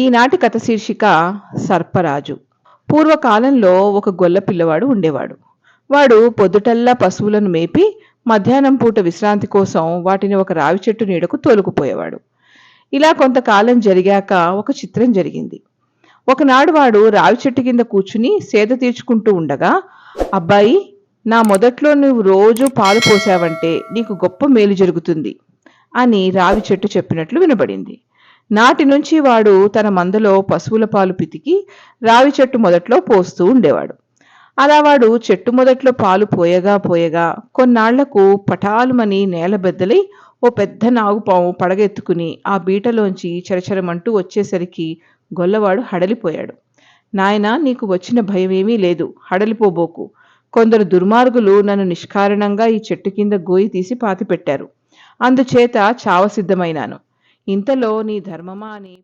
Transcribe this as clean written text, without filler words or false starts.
ఈనాటి కథ శీర్షిక సర్పరాజు. పూర్వకాలంలో ఒక గొల్ల పిల్లవాడు ఉండేవాడు. వాడు పొద్దుటల్లా పశువులను మేపి మధ్యాహ్నం పూట విశ్రాంతి కోసం వాటిని ఒక రావి చెట్టు నీడకు తోలుకుపోయేవాడు. ఇలా కొంతకాలం జరిగాక ఒక చిత్రం జరిగింది. ఒకనాడు వాడు రావి చెట్టు కింద కూర్చుని సేద తీర్చుకుంటూ ఉండగా, అబ్బాయి, నా మొదట్లో నువ్వు రోజు పాలు పోసావంటే నీకు గొప్ప మేలు జరుగుతుంది అని రావి చెట్టు చెప్పినట్లు వినబడింది. నాటి నుంచి వాడు తన మందలో పశువుల పాలు పితికి రావి చెట్టు మొదట్లో పోస్తూ ఉండేవాడు. అలా వాడు చెట్టు మొదట్లో పాలు పోయగా పోయగా కొన్నాళ్లకు పటాలుమని నేల బెద్దలై ఓ పెద్ద నాగుపాము పడగెత్తుకుని ఆ బీటలోంచి చరచరమంటూ వచ్చేసరికి గొల్లవాడు హడలిపోయాడు. నాయనా, నీకు వచ్చిన భయమేమీ లేదు, హడలిపోబోకు. కొందరు దుర్మార్గులు నన్ను నిష్కారణంగా ఈ చెట్టు కింద గోయి తీసి పాతిపెట్టారు. అందుచేత చావసిద్ధమైనాను. ఇంతలో నీ ధర్మమా అని